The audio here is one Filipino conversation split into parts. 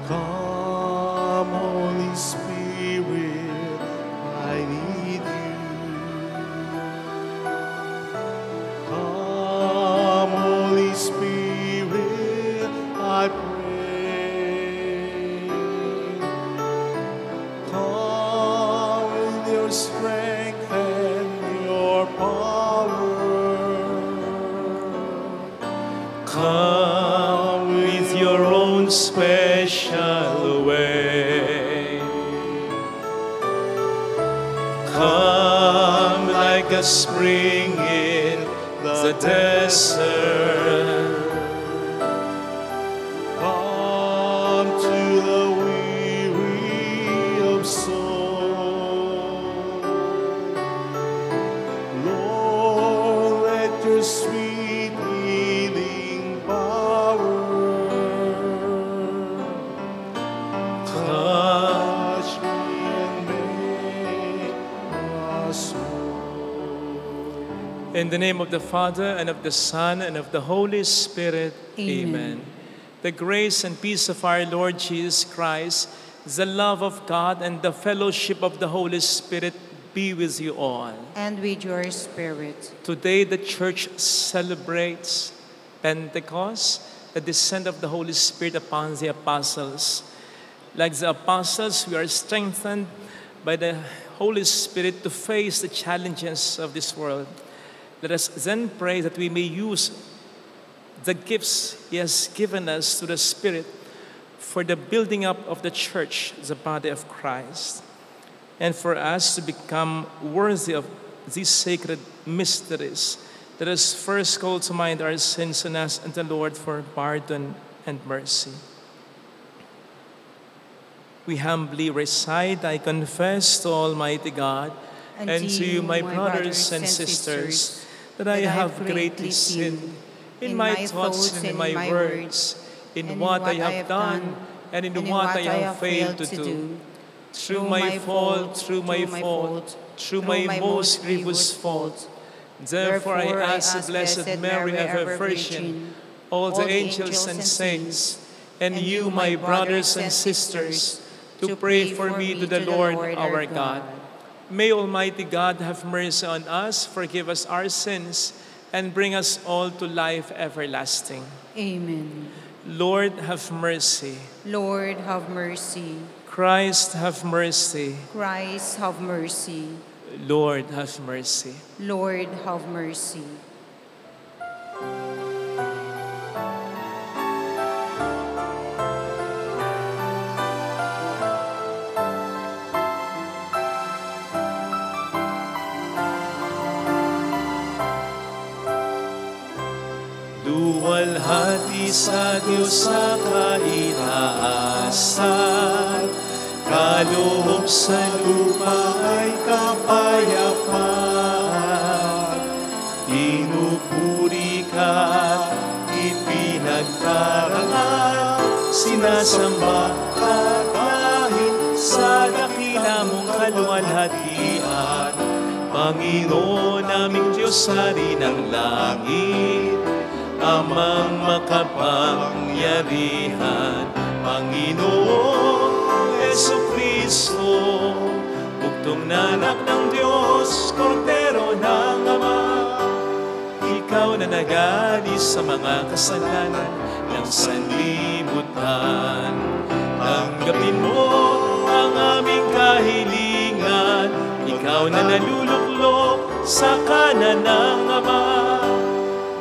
Come, Holy Spirit, I need you. Come, Holy Spirit, I pray. Come with your strength and your power. Come with your own special way. Come like a spring in the desert. Come to the weary of soul. Lord, let your sweet healing power touch me and make us whole. In the name of the Father, and of the Son, and of the Holy Spirit. Amen. The grace and peace of our Lord Jesus Christ, the love of God, and the fellowship of the Holy Spirit be with you all. And with your spirit. Today the Church celebrates Pentecost, the descent of the Holy Spirit upon the apostles. Like the apostles, we are strengthened by the Holy Spirit to face the challenges of this world. Let us then pray that we may use the gifts He has given us to the Spirit for the building up of the Church, the body of Christ, and for us to become worthy of these sacred mysteries. Let us first call to mind our sins and ask the Lord for pardon and mercy. We humbly recite, I confess to Almighty God and to you, my brothers and sisters, that I have greatly sinned in my thoughts and in my words, in what I have done and in what I have failed to do. Through my fault, through my most grievous fault. Therefore I ask the Blessed Mary, ever Virgin, all the angels and saints, and you, my brothers and sisters, to pray for me to the Lord our God. May Almighty God have mercy on us, forgive us our sins, and bring us all to life everlasting. Amen. Lord, have mercy. Lord, have mercy. Christ, have mercy. Christ, have mercy. Lord, have mercy. Lord, have mercy. Luwalhati sa Diyos sa kaitaasan, kaloob sa lupa ay kapayapaan. Pinupuri ka, ipinagdarangal, sinasamba ka kahit sa dakila mong kaluwalhatian. Panginoon naming Diyos, Hari ng langit, Amang makapangyarihan, Panginoong Jesucristo, bugtong na anak ng Diyos, Kordero ng Ama. Ikaw na nagalis sa mga kasalanan ng sanlibutan. Tanggapin mo ang aming Ikaw na naluluklok sa kanan ng Ama,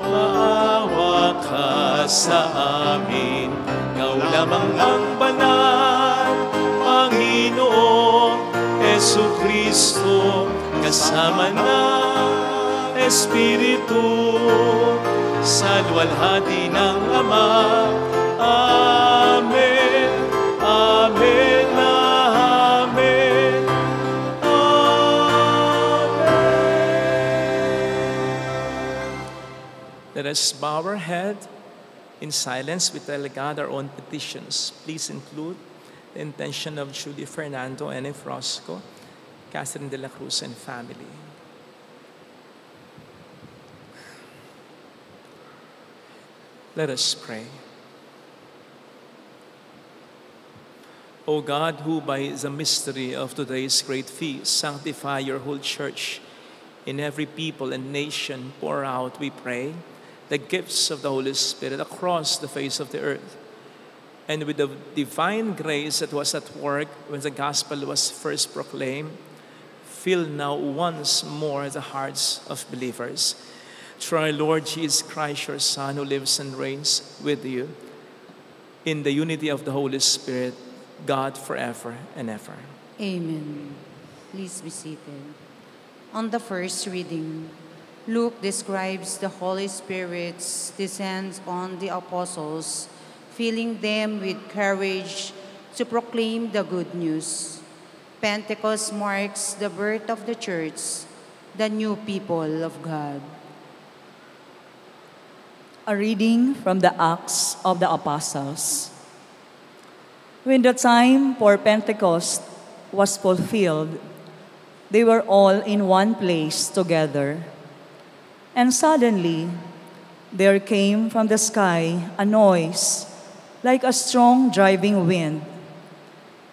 maawa ka sa amin. Ikaw lamang ang banal, Panginoong Jesucristo, kasama ng Espiritu, sa luwalhati ng Ama. Amen, amen, amen, amen. Let us bow our head in silence. We tell God our own petitions. Please include the intention of Judy Fernando and Efrosco, Catherine de la Cruz and family. Let us pray. O God, who by the mystery of today's great feast sanctify your whole church in every people and nation, pour out, we pray, the gifts of the Holy Spirit across the face of the earth. And with the divine grace that was at work when the gospel was first proclaimed, fill now once more the hearts of believers. Through our Lord Jesus Christ, your Son, who lives and reigns with you, in the unity of the Holy Spirit, God forever and ever. Amen. Please be seated. On the first reading, Luke describes the Holy Spirit's descent on the apostles, filling them with courage to proclaim the good news. Pentecost marks the birth of the church, the new people of God. A reading from the Acts of the Apostles. When the time for Pentecost was fulfilled, they were all in one place together. And suddenly, there came from the sky a noise like a strong driving wind,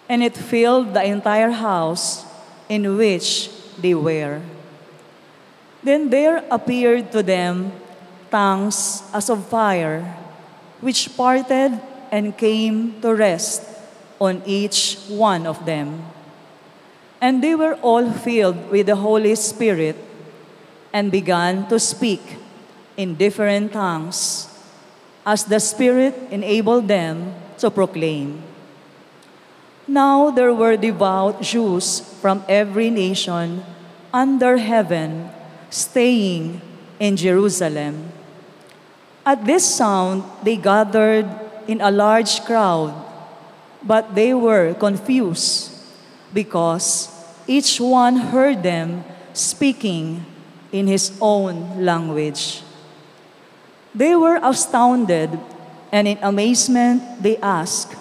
and it filled the entire house in which they were. Then there appeared to them tongues as of fire, which parted and came to rest on each one of them. And they were all filled with the Holy Spirit and began to speak in different tongues as the Spirit enabled them to proclaim. Now there were devout Jews from every nation under heaven staying in Jerusalem. At this sound, they gathered in a large crowd, but they were confused because each one heard them speaking in his own language. They were astounded, and in amazement they asked,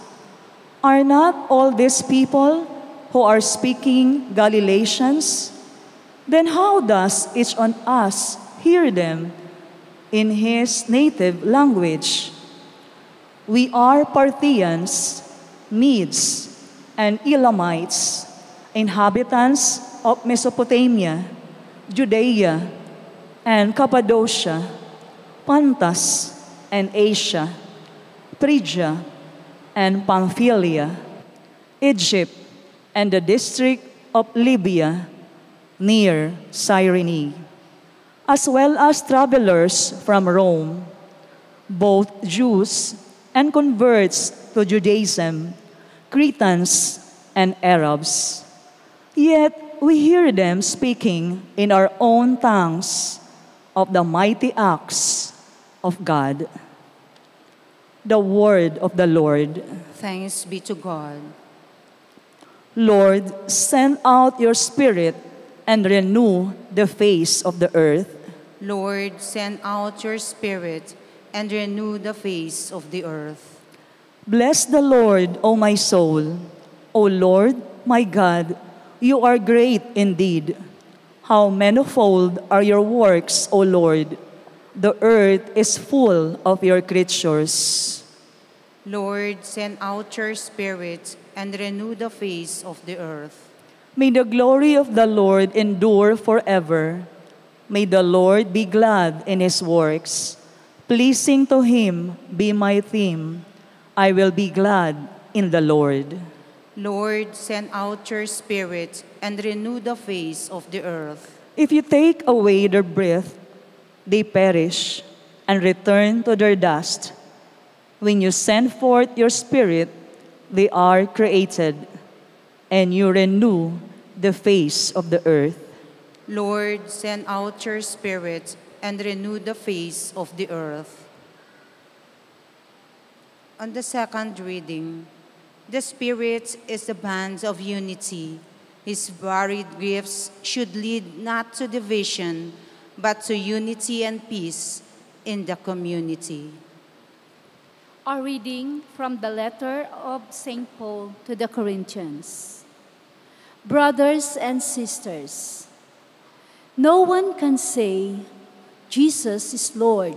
"Are not all these people who are speaking Galileans? Then how does each of us hear them in his native language? We are Parthians, Medes, and Elamites, inhabitants of Mesopotamia, Judea, and Cappadocia, Pontus and Asia, Phrygia and Pamphylia, Egypt, and the district of Libya near Cyrene, as well as travelers from Rome, both Jews and converts to Judaism, Cretans and Arabs. Yet we hear them speaking in our own tongues of the mighty acts of God." The word of the Lord. Thanks be to God. Lord, send out your Spirit and renew the face of the earth. Lord, send out your Spirit and renew the face of the earth. Bless the Lord, O my soul. O Lord, my God, you are great indeed. How manifold are your works, O Lord. The earth is full of your creatures. Lord, send out your Spirit and renew the face of the earth. May the glory of the Lord endure forever. May the Lord be glad in his works. Pleasing to him be my theme. I will be glad in the Lord. Lord, send out your Spirit and renew the face of the earth. If you take away their breath, they perish and return to their dust. When you send forth your Spirit, they are created, and you renew the face of the earth. Lord, send out your Spirit and renew the face of the earth. On the second reading, the Spirit is the band of unity. His varied gifts should lead not to division, but to unity and peace in the community. A reading from the letter of St. Paul to the Corinthians. Brothers and sisters, no one can say Jesus is Lord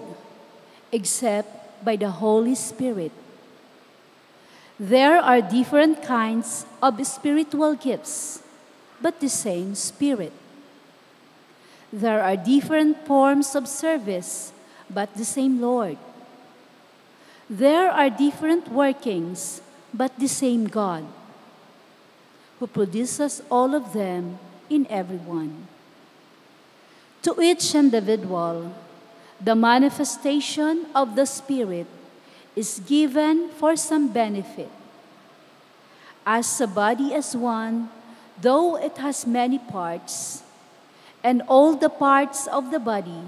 except by the Holy Spirit. There are different kinds of spiritual gifts, but the same Spirit. There are different forms of service, but the same Lord. There are different workings, but the same God, who produces all of them in everyone. To each individual, the manifestation of the Spirit is given for some benefit. As a body as one, though it has many parts, and all the parts of the body,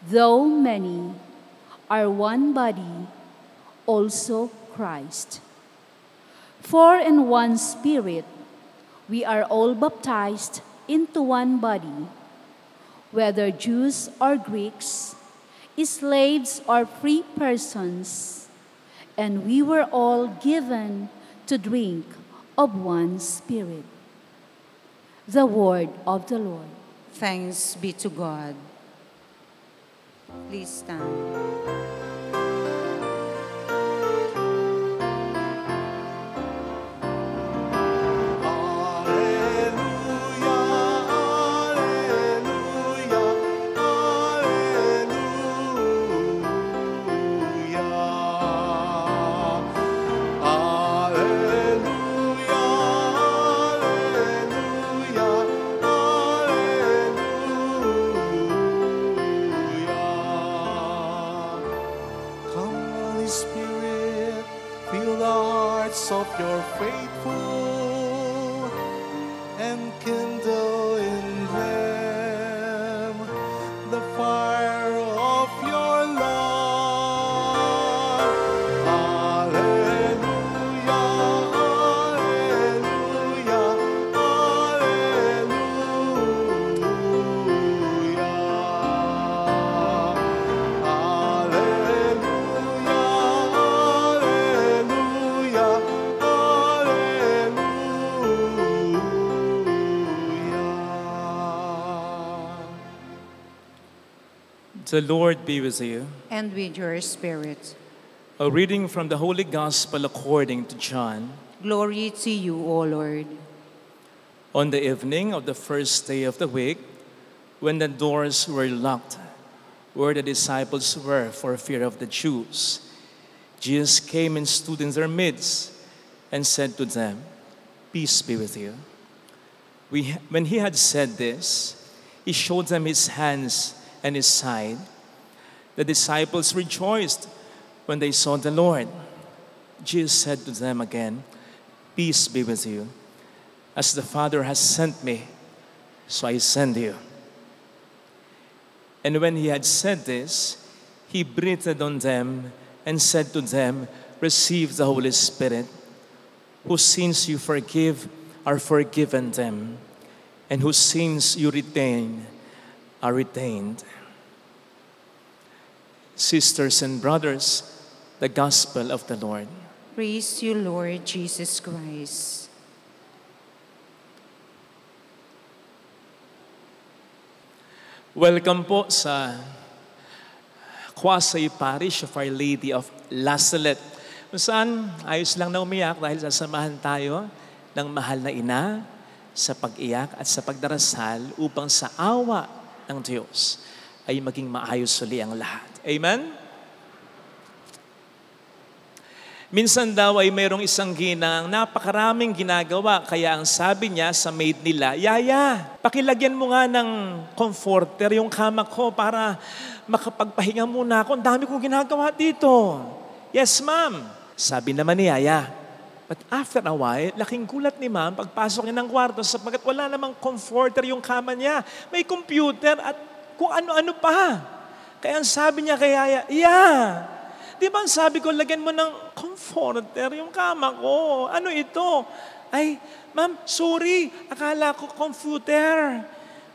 though many, are one body, also Christ. For in one Spirit we are all baptized into one body, whether Jews or Greeks, slaves or free persons, and we were all given to drink of one Spirit. The word of the Lord. Thanks be to God. Please stand. Of your faithful and kindle in them the fire of your love. Alleluia, alleluia, The Lord be with you. And with your spirit. A reading from the Holy Gospel according to John. Glory to you, O Lord. On the evening of the first day of the week, when the doors were locked, where the disciples were for fear of the Jews, Jesus came and stood in their midst and said to them, "Peace be with you." When he had said this, he showed them his hands and his side. The disciples rejoiced when they saw the Lord. Jesus said to them again, "Peace be with you. As the Father has sent me, so I send you." And when he had said this, he breathed on them and said to them, "Receive the Holy Spirit. Whose sins you forgive are forgiven them, and whose sins you retain are retained." Sisters and brothers, the Gospel of the Lord. Praise you, Lord Jesus Christ. Welcome po sa Kwasay Parish of Our Lady of La Salette. Kung saan, ayos lang na umiyak dahil sasamahan tayo ng mahal na ina sa pag-iyak at sa pagdarasal upang sa awa ng Diyos ay maging maayos uli ang lahat. Amen? Minsan daw ay mayroong isang ginang napakaraming ginagawa. Kaya ang sabi niya sa maid nila, Yaya, pakilagyan mo nga ng comforter yung kama ko para makapagpahinga muna ako. Ang dami kong ginagawa dito. Yes, ma'am. Sabi naman ni Yaya. But after a while, laking gulat ni ma'am pagpasok niya ng kwarto sapagkat wala namang comforter yung kama niya. May computer at kung ano-ano pa. Kaya ang sabi niya kay Yaya, di ba ang sabi ko, lagyan mo ng comforter yung kama ko. Ano ito? Ay, ma'am, sorry. Akala ko computer.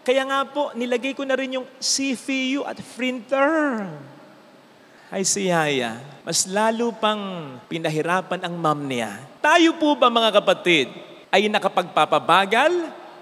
Kaya nga po, nilagay ko na rin yung CPU at printer. Ay si Yaya, mas lalo pang pinahirapan ang ma'am niya. Tayo po ba mga kapatid, ay nakapagpapabagal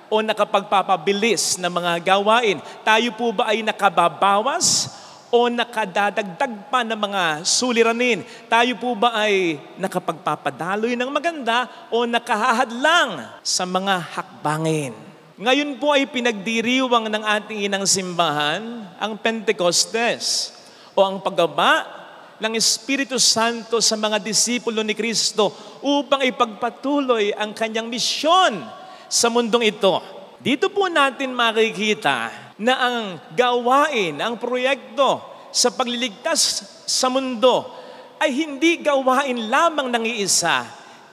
o nakapagpapabilis ng mga gawain? Tayo po ba ay nakababawas o nakadadagdag pa ng mga suliranin? Tayo po ba ay nakapagpapadaloy ng maganda o nakahahadlang sa mga hakbangin? Ngayon po ay pinagdiriwang ng ating inang simbahan ang Pentecostes o ang pagbaba ng Espiritu Santo sa mga disipulo ni Kristo upang ipagpatuloy ang kanyang misyon sa mundong ito. Dito po natin makikita na ang gawain, ang proyekto sa pagliligtas sa mundo ay hindi gawain lamang ng iisa.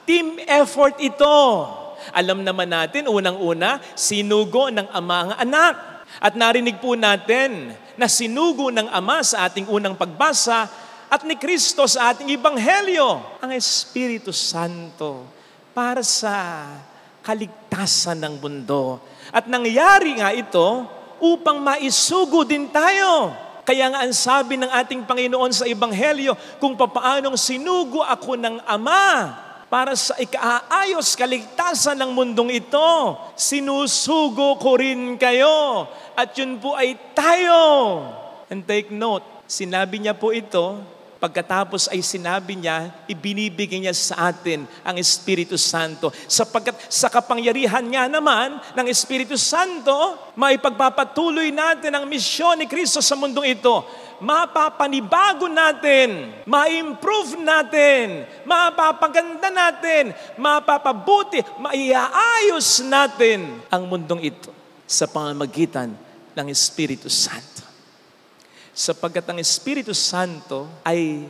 Team effort ito. Alam naman natin, unang-una, sinugo ng Ama ang anak. At narinig po natin na sinugo ng Ama sa ating unang pagbasa at ni Kristo sa ating Ebanghelyo, ang Espiritu Santo para sa kaligtasan ng mundo. At nangyari nga ito upang maisugo din tayo. Kaya nga ang sabi ng ating Panginoon sa Ebanghelyo, kung papaanong sinugo ako ng Ama para sa ikaayos kaligtasan ng mundong ito, sinusugo ko rin kayo. At yun po ay tayo. And take note, sinabi niya po ito, pagkatapos ay sinabi niya, ibinibigay niya sa atin ang Espiritu Santo. Sapagkat sa kapangyarihan niya naman ng Espiritu Santo, maipagpapatuloy natin ang misyon ni Kristo sa mundong ito. Mapapanibago natin, ma-improve natin, mapapaganda natin, mapapabuti, maiaayos natin ang mundong ito sa pamamagitan ng Espiritu Santo. Sapagkat ang Espiritu Santo ay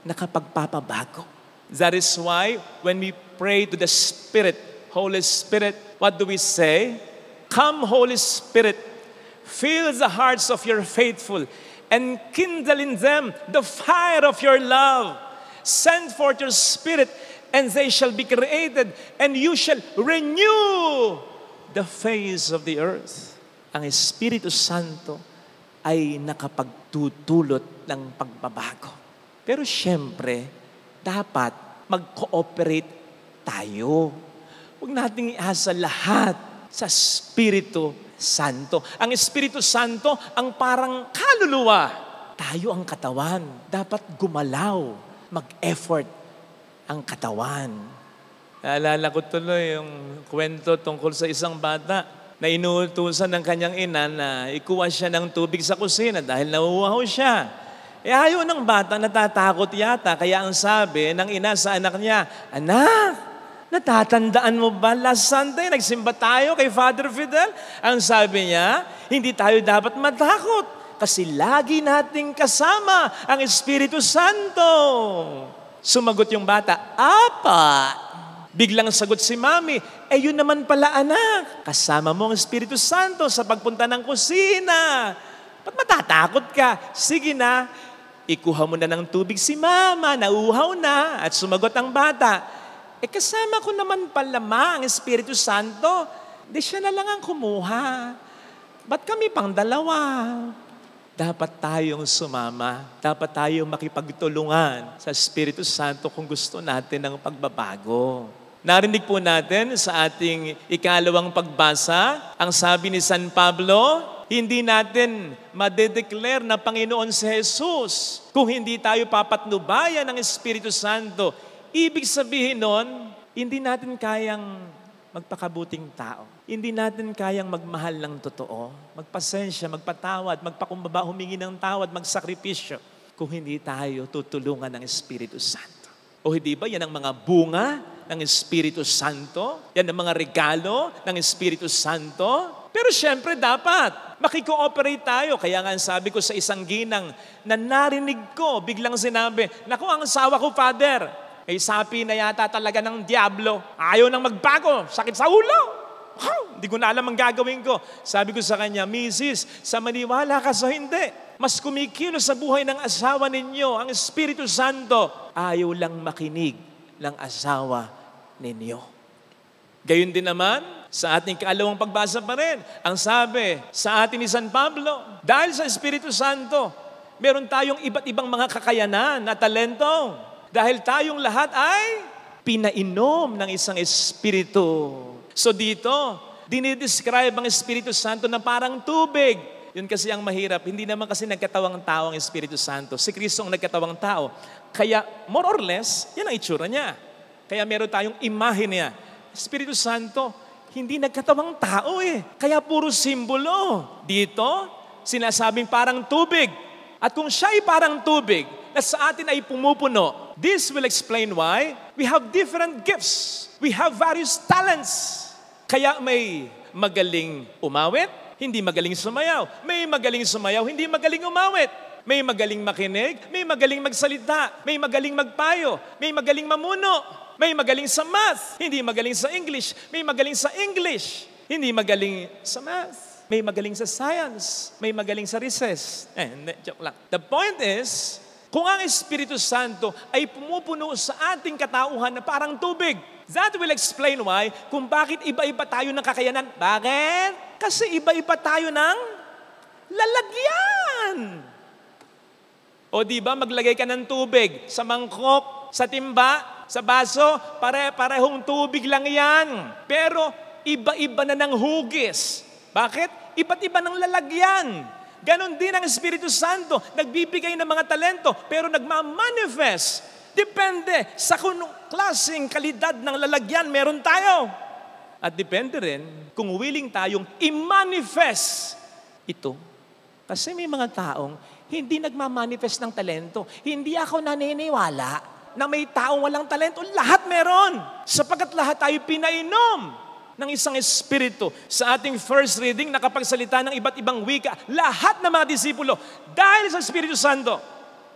nakapagpapabago. That is why when we pray to the Spirit, Holy Spirit, what do we say? Come, Holy Spirit, fill the hearts of your faithful and kindle in them the fire of your love. Send forth your Spirit and they shall be created and you shall renew the face of the earth. Ang Espiritu Santo ay nakapagtutulot ng pagbabago. Pero siyempre, dapat mag-cooperate tayo. Huwag nating iasa lahat sa Espiritu Santo. Ang Espiritu Santo ang parang kaluluwa. Tayo ang katawan. Dapat gumalaw, mag-effort ang katawan. Naalala ko tuloy yung kwento tungkol sa isang bata na inuutusan ng kanyang ina na ikuha siya ng tubig sa kusina dahil nauuhaw siya. Ayaw ng bata, natatakot yata. Kaya ang sabi ng ina sa anak niya, Anak, natatandaan mo ba last Sunday, nagsimba tayo kay Father Fidel? Ang sabi niya, hindi tayo dapat matakot kasi lagi nating kasama ang Espiritu Santo. Sumagot yung bata, Apa. Biglang sagot si Mami, yun naman pala anak, kasama mo ang Espiritu Santo sa pagpunta ng kusina. Ba't matatakot ka? Sige na, ikuha mo na ng tubig si Mama, nauhaw na. At sumagot ang bata, kasama ko naman pala ang Espiritu Santo. Di siya na lang ang kumuha. Ba't kami pang dalawa? Dapat tayong sumama. Dapat tayong makipagtulungan sa Espiritu Santo kung gusto natin ng pagbabago. Narinig po natin sa ating ikalawang pagbasa, ang sabi ni San Pablo, hindi natin madedeclare na Panginoon si Jesus kung hindi tayo papatnubayan ng Espiritu Santo. Ibig sabihin nun, hindi natin kayang magpakabuting tao. Hindi natin kayang magmahal ng totoo, magpasensya, magpatawad, magpakumbaba, humingi ng tawad, magsakripisyo kung hindi tayo tutulungan ng Espiritu Santo. O hindi ba yan ang mga bunga ng Espiritu Santo? Yan ang mga regalo ng Espiritu Santo? Pero syempre dapat makikooperate tayo. Kaya nga sabi ko sa isang ginang na narinig ko, biglang sinabi, naku, ang asawa ko, Father, ay sapi na yata talaga ng diablo. Ayaw nang magbago, sakit sa ulo. Hindi ko na alam ang gagawin ko. Sabi ko sa kanya, Mrs., sa maniwala ka sa hindi, mas kumikilos sa buhay ng asawa ninyo, ang Espiritu Santo. Ayaw lang makinig ng asawa ninyo. Gayon din naman, sa ating ikalawang pagbasa pa rin, ang sabi sa atin ni San Pablo, dahil sa Espiritu Santo, meron tayong iba't ibang mga kakayanan na talento. Dahil tayong lahat ay pinainom ng isang Espiritu. So dito, dinidescribe ang Espiritu Santo na parang tubig. Yun kasi ang mahirap. Hindi naman kasi nagkatawang tao ang Espiritu Santo. Si Kristo ang nagkatawang tao. Kaya more or less, yan ang itsura niya. Kaya meron tayong imahe niya. Espiritu Santo, hindi nagkatawang tao eh. Kaya puro simbolo. Dito, sinasabing parang tubig. At kung siya ay parang tubig, na sa atin ay pumupuno, this will explain why we have different gifts. We have various talents. Kaya may magaling umawit, hindi magaling sumayaw. May magaling sumayaw, hindi magaling umawit. May magaling makinig, may magaling magsalita, may magaling magpayo, may magaling mamuno. May magaling sa math, hindi magaling sa English. May magaling sa English, hindi magaling sa math. May magaling sa science, may magaling sa recess. Joke lang. The point is, kung ang Espiritu Santo ay pumupuno sa ating katauhan na parang tubig, that will explain why kung bakit iba-iba tayo ng kakayanan. Bakit? Kasi iba-iba tayo ng lalagyan. O di ba maglagay ka ng tubig sa mangkok, sa timba, sa baso, pare-parehong tubig lang yan. Pero iba-iba na ng hugis. Bakit? Iba't iba ng lalagyan. Ganon din ang Espiritu Santo. Nagbibigay ng mga talento, pero nagmamanifest. Depende sa kung klaseng kalidad ng lalagyan meron tayo. At depende rin kung willing tayong i-manifest ito. Kasi may mga taong hindi nagmamanifest ng talento. Hindi ako naniniwala na may taong walang talento. Lahat meron. Sapagkat lahat tayo pinainom ng isang Espiritu. Sa ating first reading, nakapagsalita ng iba't ibang wika. Lahat ng mga disipulo, dahil sa Espiritu Santo,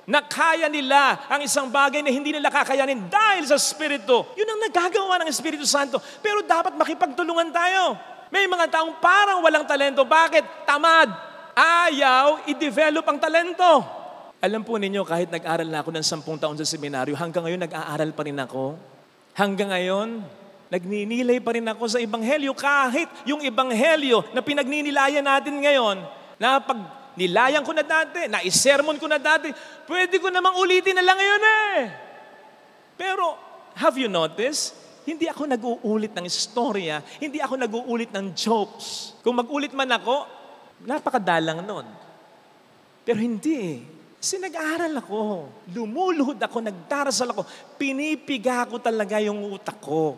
na kaya nila ang isang bagay na hindi nila kakayanin dahil sa Espiritu. Yun ang nagagawa ng Espiritu Santo. Pero dapat makipagtulungan tayo. May mga taong parang walang talento. Bakit? Tamad. Ayaw i-develop ang talento. Alam po ninyo, kahit nag-aral na ako ng 10 taon sa seminaryo, hanggang ngayon nag-aaral pa rin ako. Hanggang ngayon, nagninilay pa rin ako sa Ebanghelyo. Kahit yung Ebanghelyo na pinagninilayan natin ngayon, na pag nilayan ko na dati, na-sermon ko na dati, pwede ko namang ulitin na lang ngayon eh. Pero, have you noticed? Hindi ako nag-uulit ng istorya, hindi ako nag-uulit ng jokes. Kung mag-ulit man ako, napakadalang nun. Pero hindi eh. Kasi nag-aaral ako, lumuluhod ako, nagdarasal ako, pinipiga ko talaga yung utak ko.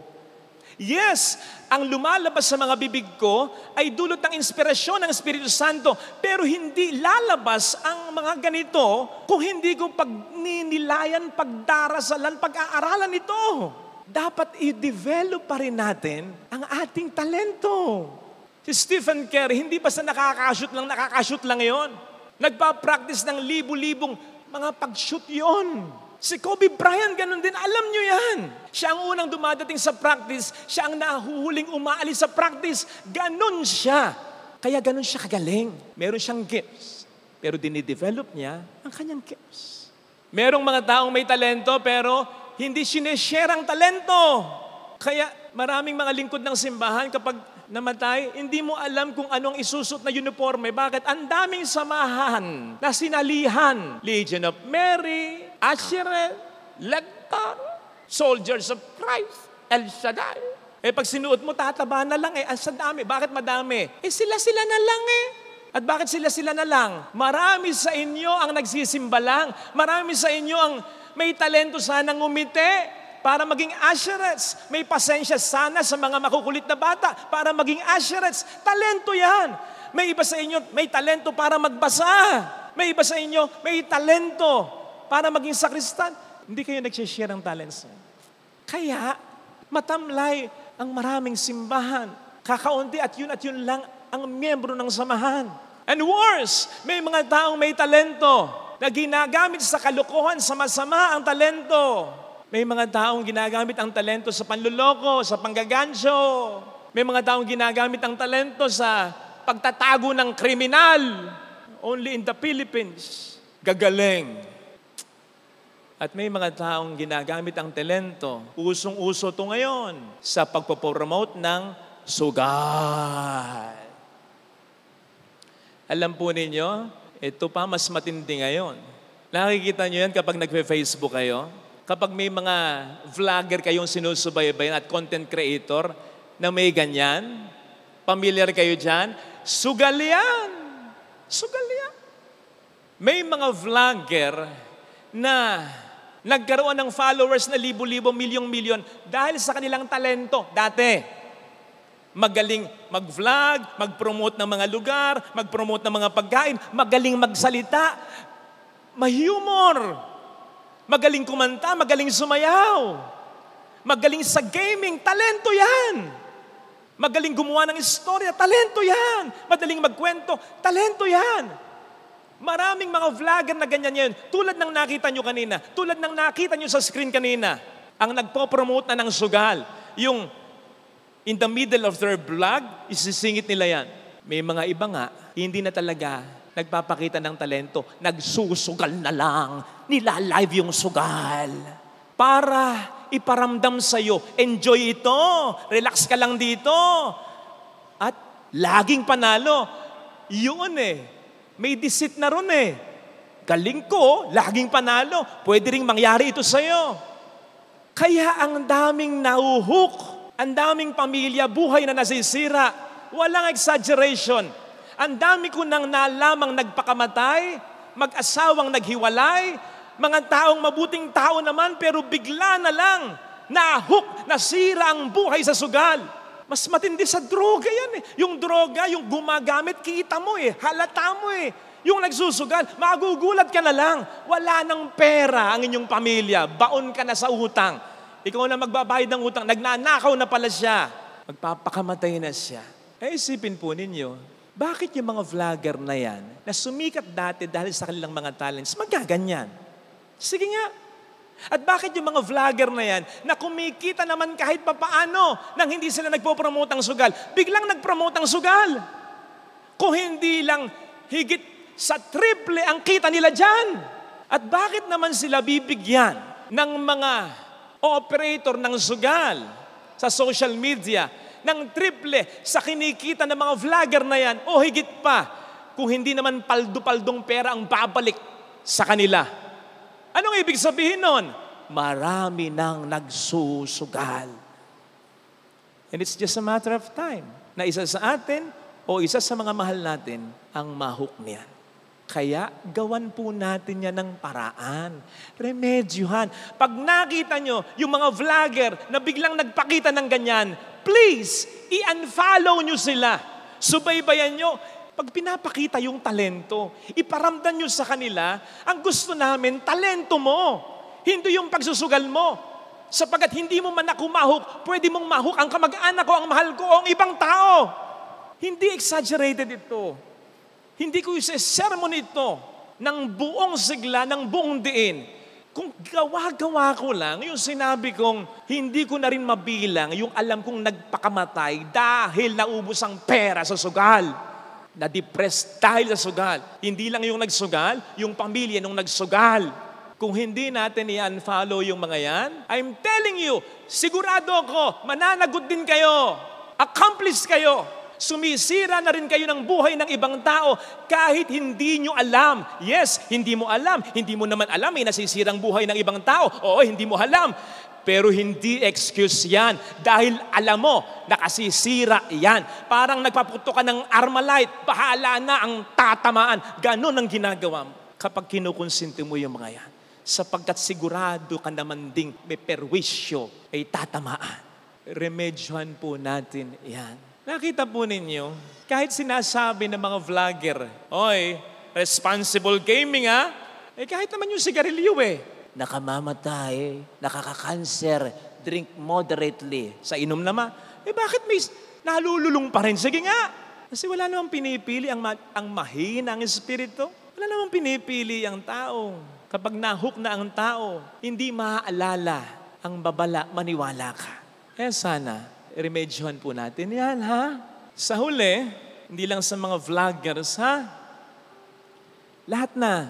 Yes, ang lumalabas sa mga bibig ko ay dulot ng inspirasyon ng Espiritu Santo, pero hindi lalabas ang mga ganito kung hindi ko pagninilayan, pagdarasalan, pag-aaralan ito. Dapat i-develop pa rin natin ang ating talento. Si Stephen Curry, hindi basta nakakashoot lang yon. Nagpa-practice ng libu-libong mga pag-shoot yon. Si Kobe Bryant, ganun din. Alam nyo yan. Siya ang unang dumadating sa practice. Siya ang nahuhuling umaalis sa practice. Ganun siya. Kaya ganun siya kagaling. Meron siyang gifts. Pero dinidevelop niya ang kanyang gifts. Merong mga taong may talento pero hindi sineshare ang talento. Kaya maraming mga lingkod ng simbahan kapag namatay, hindi mo alam kung anong isusot na uniforme. Bakit? Ang daming samahan na sinalihan. Legion of Mary, Ashereth, Lector, Soldiers of Christ, El Shaddai. Pag sinuot mo, tataba na lang ang dami. Bakit madami? Sila-sila na lang At bakit sila-sila na lang? Marami sa inyo ang nagsisimba lang. Marami sa inyo ang may talento sanang ngumiti para maging usherets. May pasensya sana sa mga makukulit na bata para maging usherets. Talento yan. May iba sa inyo, may talento para magbasa. May iba sa inyo, may talento para maging sakristan. Hindi kayo nagsishare ng talents niyo. Kaya, matamlay ang maraming simbahan. Kakaunti at yun lang ang miyembro ng samahan. And worse, may mga taong may talento na ginagamit sa kalokohan, sa masama ang talento. May mga taong ginagamit ang talento sa panluloko, sa panggagansyo. May mga taong ginagamit ang talento sa pagtatago ng kriminal. Only in the Philippines. Gagaling. At may mga taong ginagamit ang talento. Usong-uso ito ngayon sa pagpopromote ng sugal. Alam po ninyo, ito pa mas matindi ngayon. Nakikita nyo yan kapag nagpe-Facebook kayo. Kapag may mga vlogger kayong sinusubaybayan at content creator na may ganyan, familiar kayo dyan, sugal yan. Sugal yan. May mga vlogger na nagkaroon ng followers na libo-libo, milyong-milyon dahil sa kanilang talento. Dati, magaling mag-vlog, mag-promote ng mga lugar, mag-promote ng mga pagkain, magaling magsalita, may-humor, magaling kumanta, magaling sumayaw, magaling sa gaming, talento yan. Magaling gumawa ng istorya, talento yan. Madaling magkwento, talento yan. Maraming mga vlogger na ganyan yan. Tulad ng nakita nyo kanina, tulad ng nakita nyo sa screen kanina, ang nagpo-promote na ng sugal, yung in the middle of their vlog, isisingit nila yan. May mga iba nga, hindi na talaga nagpapakita ng talento, nagsusugal na lang, nilalive yung sugal. Para iparamdam sa'yo, enjoy ito, relax ka lang dito. At laging panalo. Yun may deceit na ron Galing ko, laging panalo. Pwede ring mangyari ito sa'yo. Kaya ang daming nauhuk, ang daming pamilya, buhay na nasisira. Walang exaggeration. Ang dami ko nang nalamang nagpakamatay, mag-asawang naghiwalay, mga taong mabuting tao naman pero bigla na lang nahuk, nasira ang buhay sa sugal. Mas matindi sa droga yan Yung droga, yung gumagamit, kita mo halata mo Yung nagsusugal, magugulat ka na lang. Wala nang pera ang inyong pamilya. Baon ka na sa utang. Ikaw na magbabayad ng utang. Nagnanakaw na pala siya. Magpapakamatay na siya. Isipin po ninyo, bakit yung mga vlogger na yan, na sumikat dati dahil sa kanilang mga talents, magaganyan? Sige nga. At bakit yung mga vlogger na yan, na kumikita naman kahit papaano, nang hindi sila nagpo-promote ang sugal, biglang nag-promote ang sugal. Kung hindi lang higit sa triple ang kita nila dyan. At bakit naman sila bibigyan ng mga operator ng sugal sa social media ng triple sa kinikita ng mga vlogger na yan o higit pa kung hindi naman paldo-paldong pera ang babalik sa kanila? Anong ibig sabihin nun? Marami nang nagsusugal. And it's just a matter of time na isa sa atin o isa sa mga mahal natin ang mahuk niyan. Kaya gawan po natin yan ng paraan. Remedyuhan. Pag nakita nyo yung mga vlogger na biglang nagpakita ng ganyan, please, i-unfollow nyo sila. Subaybayan nyo. Pag pinapakita yung talento, iparamdam nyo sa kanila, ang gusto namin, talento mo. Hindi yung pagsusugal mo. Sapagat hindi mo man ako mahuk, pwede mong mahuk ang kamag-anak ko, ang mahal ko, o ang ibang tao. Hindi exaggerated ito. Hindi ko isa-sermon ito ng buong sigla, ng buong diin. Kung gawa-gawa ko lang, yung sinabi kong hindi ko na rin mabilang, yung alam kong nagpakamatay dahil naubos ang pera sa sugal. Na-depressed dahil sa sugal. Hindi lang yung nagsugal, yung pamilya nung nagsugal. Kung hindi natin i-unfollow yung mga yan, I'm telling you, sigurado ako, mananagot din kayo. Accomplish kayo. Sumisira na rin kayo ng buhay ng ibang tao kahit hindi nyo alam. Yes, hindi mo alam. Hindi mo naman alam, may nasisirang buhay ng ibang tao. Oo, hindi mo alam. Pero hindi excuse yan dahil alam mo, nakasisira yan. Parang nagpaputo ka ng Armalite, bahala na ang tatamaan. Ganon ang ginagawa mo kapag kinukonsinti mo yung mga yan. Sapagkat sigurado ka naman ding may perwisyo ay tatamaan. Remedyohan po natin yan. Nakita po ninyo, kahit sinasabi ng mga vlogger, oy, responsible gaming kahit naman yung sigarilyo nakamamatay, nakaka-cancer, drink moderately. Sa inom naman, bakit may nalululong pa rin? Sige nga. Kasi wala namang pinipili ang mahinang espiritu. Wala namang pinipili ang tao. Kapag nahook na ang tao, hindi maaalala ang babala, maniwala ka. Kaya sana, remedyohan po natin yan, ha? Sa huli, hindi lang sa mga vloggers, ha? Lahat na.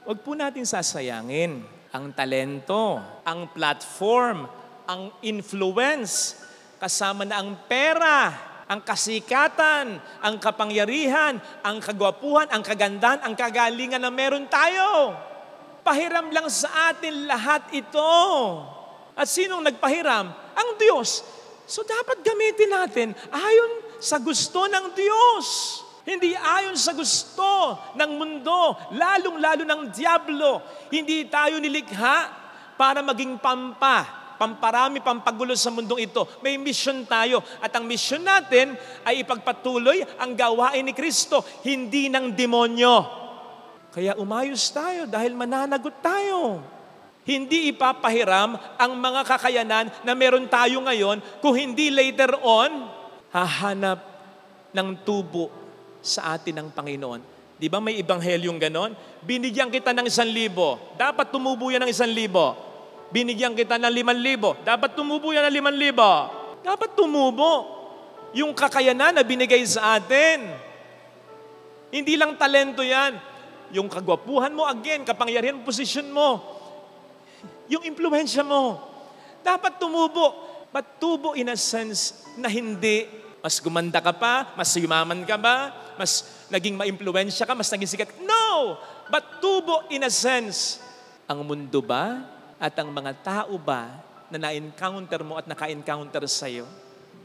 Huwag po natin sasayangin ang talento, ang platform, ang influence, kasama na ang pera, ang kasikatan, ang kapangyarihan, ang kagwapuhan, ang kagandahan, ang kagalingan na meron tayo. Pahiram lang sa atin lahat ito. At sinong nagpahiram? Ang Diyos. So dapat gamitin natin ayon sa gusto ng Diyos. Hindi ayon sa gusto ng mundo, lalong-lalo ng diablo. Hindi tayo nilikha para maging pamparami, pampagulo sa mundong ito. May mission tayo. At ang mission natin ay ipagpatuloy ang gawain ni Kristo, hindi ng demonyo. Kaya umayos tayo dahil mananagot tayo. Hindi ipapahiram ang mga kakayanan na meron tayo ngayon kung hindi later on, hahanap ng tubo sa atin ng Panginoon. Di ba may ibanghelyong ganon? Binigyan kita ng 1,000. Dapat tumubo yan ng 1,000. Binigyan kita ng 5,000. Dapat tumubo yan ng 5,000. Dapat tumubo yung kakayanan na binigay sa atin. Hindi lang talento yan. Yung kagwapuhan mo, again, kapangyarihan, posisyon mo. Yung impluensya mo. Dapat tumubo. But tubo in a sense na hindi mas gumanda ka pa, mas yumaman ka ba, mas naging ma-impluensya ka, mas naging sikat. No! But tubo in a sense. Ang mundo ba at ang mga tao ba na na-encounter mo at naka-encounter sa'yo,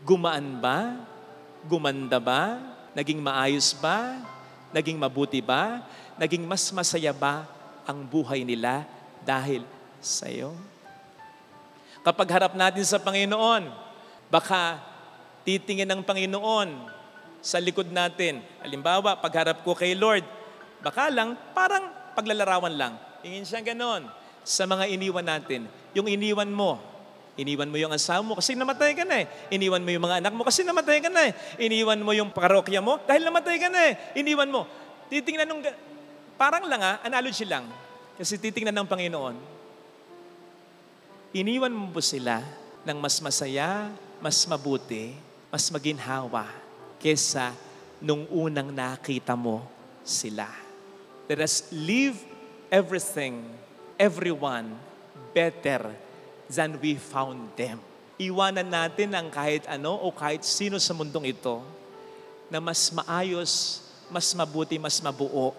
gumaan ba? Gumanda ba? Naging maayos ba? Naging mabuti ba? Naging mas masaya ba ang buhay nila dahil sa'yo? Kapag harap natin sa Panginoon, baka titingin ng Panginoon sa likod natin. Halimbawa, pagharap ko kay Lord, baka lang, parang paglalarawan lang. Tingin siya ganon. Sa mga iniwan natin, yung iniwan mo yung asawa mo kasi namatay ka na eh. Iniwan mo yung mga anak mo kasi namatay ka na eh. Iniwan mo yung parokya mo dahil namatay ka na eh. Iniwan mo. Titingnan nung, parang lang analogy lang. Kasi titingnan ng Panginoon. Iniwan mo po sila ng mas masaya, mas mabuti, mas maginhawa kesa nung unang nakita mo sila. Let us leave everyone better than we found them. Iwanan natin ang kahit ano o kahit sino sa mundong ito na mas maayos, mas mabuti, mas mabuo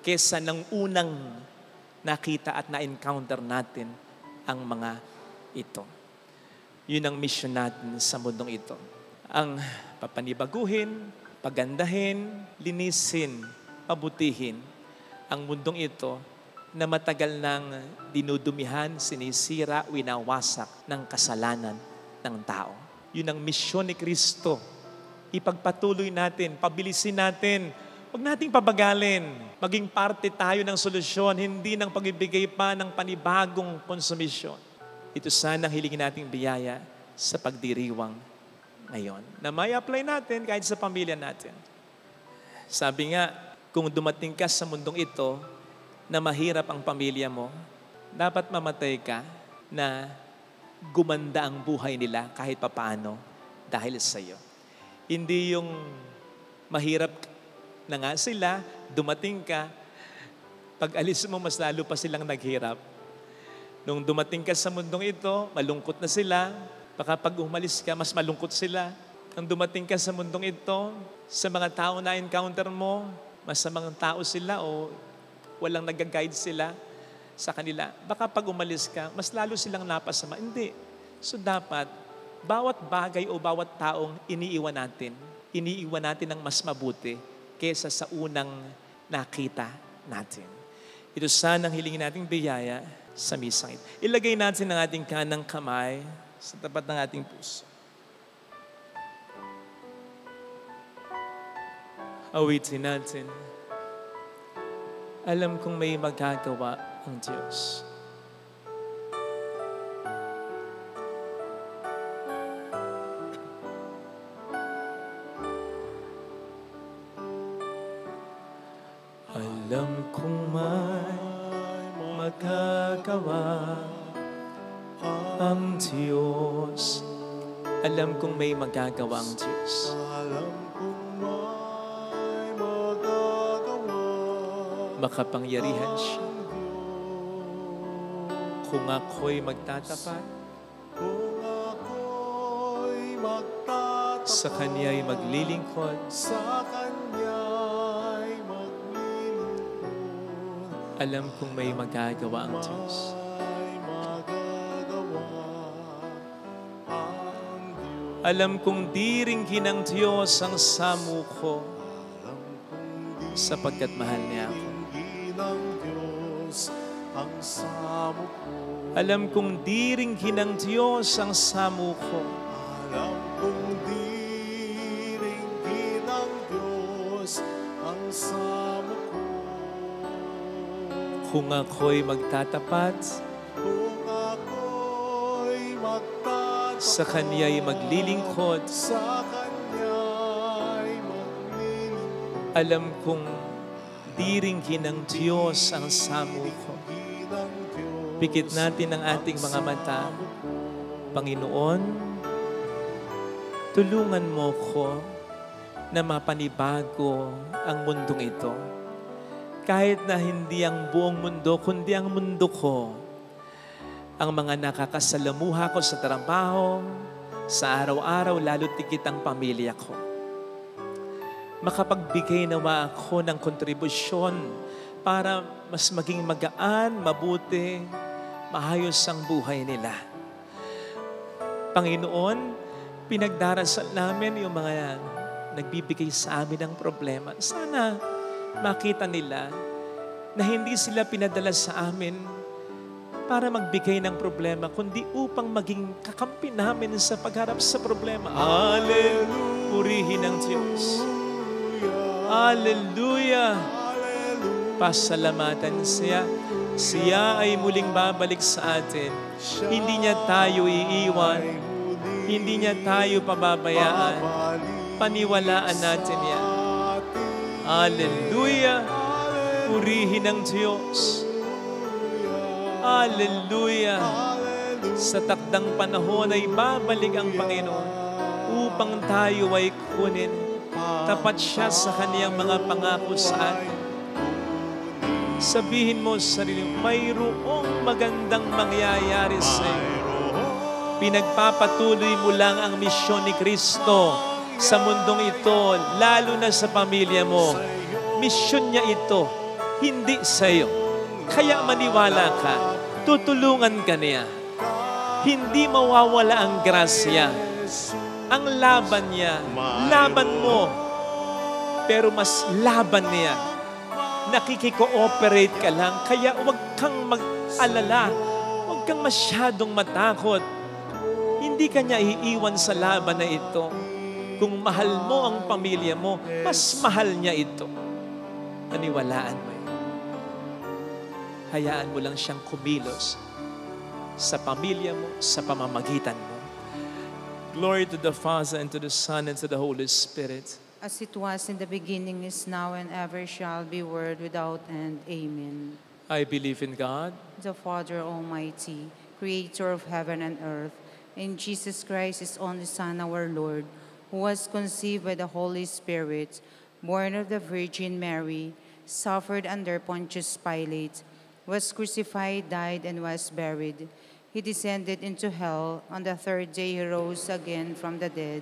kesa ng unang nakita at na-encounter natin ang mga ito. Yun ang mission natin sa mundong ito. Ang papanibaguhin, pagandahin, linisin, pabutihin ang mundong ito na matagal nang dinudumihan, sinisira, winawasak ng kasalanan ng tao. Yun ang misyon ni Kristo. Ipagpatuloy natin, pabilisin natin. Huwag nating pabagalin. Maging parte tayo ng solusyon, hindi ng pagbibigay pa ng panibagong konsumisyon. Ito sana ang hilingin nating biyaya sa pagdiriwang ngayon. Na may apply natin kahit sa pamilya natin. Sabi nga, kung dumating ka sa mundong ito na mahirap ang pamilya mo, dapat mamatay ka na gumanda ang buhay nila kahit papaano dahil sa iyo. Hindi yung mahirap na nga sila, dumating ka, pag alis mo, mas lalo pa silang naghirap. Nung dumating ka sa mundong ito, malungkot na sila. Baka pag umalis ka, mas malungkot sila. Nung dumating ka sa mundong ito, sa mga tao na encounter mo, masamang tao sila o walang nag-guide sila sa kanila. Baka pag umalis ka, mas lalo silang napasama. Hindi. So dapat, bawat bagay o bawat taong iniiwan natin ng mas mabuti kesa sa unang nakita natin. Ito sana ang hilingin nating biyaya sa misang ito. Ilagay natin ang ating kanang kamay sa tapat ng ating puso. Awitin natin. Alam kong may magagawa ang Diyos. Alam kong may magagawa ang Diyos. Alam kong may magagawa ang Diyos. Alam kong may magagawa Makapangyarihan siya. Kung ako'y magtatapat, kung ako'y magtatapat sa Kanya'y maglilingkod, sa Kanya'y maglilingkod, alam kong may magagawa ang Diyos. may magagawa ang Diyos. Alam kong diringgin ng Diyos ang samuko sapagkat mahal niya ako. Diringgin ng Diyos ang samo ko. Alam kong diringgin ng Diyos ang samuko Alam kong diringgin ng Diyos ang samo ko. kung ako'y magtatapat, Kung ako'y magtatapat sa Kanya'y maglilingkod, sa Kanya'y maglilingkod, alam kong diringgin ng Diyos ang samuko. ng Diyos Pikit natin ang ating mga mata. Panginoon, tulungan mo ko na mapanibago ang mundong ito. Kahit na hindi ang buong mundo, kundi ang mundo ko. Ang mga nakakasalamuha ko sa trabaho, sa araw-araw, lalo tigit ang pamilya ko. Makapagbigay nawa ako ng kontribusyon para mas maging magaan, mabuti, maayos ang buhay nila. Panginoon, pinagdarasal namin yung mga nagbibigay sa amin ng problema. Sana makita nila na hindi sila pinadala sa amin para magbigay ng problema, kundi upang maging kakampi namin sa pagharap sa problema. Hallelujah! Purihin ang Diyos. Hallelujah! Pasalamatan siya. Siya ay muling babalik sa atin. Hindi niya tayo iiwan. Hindi niya tayo pababayaan. Paniwalaan natin yan. Hallelujah! Purihin ang Diyos. Hallelujah! Sa takdang panahon ay babalik ang Panginoon upang tayo ay kunin. Tapat siya sa kaniyang mga pangako sa atin. Sabihin mo sa sarili, mayroong magandang mangyayari sa iyo. Pinagpapatuloy mo lang ang misyon ni Kristo sa mundong ito, lalo na sa pamilya mo. Misyon niya ito, hindi sa iyo. Kaya maniwala ka, tutulungan ka niya. Hindi mawawala ang grasya. Ang laban niya, laban mo. Pero mas laban niya. Nakikiko-operate ka lang, kaya huwag kang mag-alala. Huwag kang masyadong matakot. Hindi ka niya iiwan sa laban na ito. Kung mahal mo ang pamilya mo, mas mahal niya ito. Paniwalaan mo yun. Hayaan mo lang siyang kumilos sa pamilya mo, sa pamamagitan mo. Glory to the Father, and to the Son, and to the Holy Spirit. As it was in the beginning, is now, and ever shall be, world without end. Amen. I believe in God, The Father Almighty, creator of heaven and earth, and Jesus Christ, his only Son, our Lord, who was conceived by the Holy Spirit, born of the Virgin Mary, suffered under Pontius Pilate, was crucified, died, and was buried. He descended into hell. On the third day he rose again from the dead.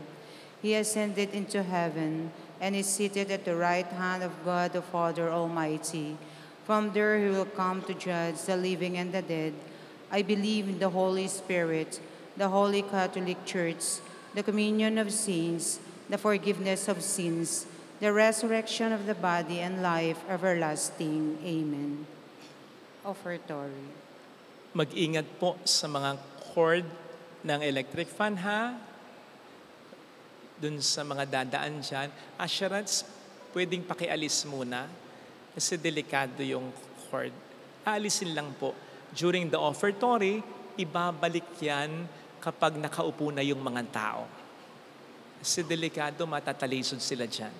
He ascended into heaven and is seated at the right hand of God the Father Almighty. From there he will come to judge the living and the dead. I believe in the Holy Spirit, the Holy Catholic Church, the communion of saints, the forgiveness of sins, the resurrection of the body, and life everlasting. Amen. Offertory. mag-ingat po sa mga cord ng electric fan, ha? Dun sa mga dadaan dyan. Assurance, pwedeng pakialis muna kasi delikado yung cord. Aalisin lang po. During the offertory, ibabalik yan kapag nakaupo na yung mga tao. Kasi delikado, matatalisod sila dyan.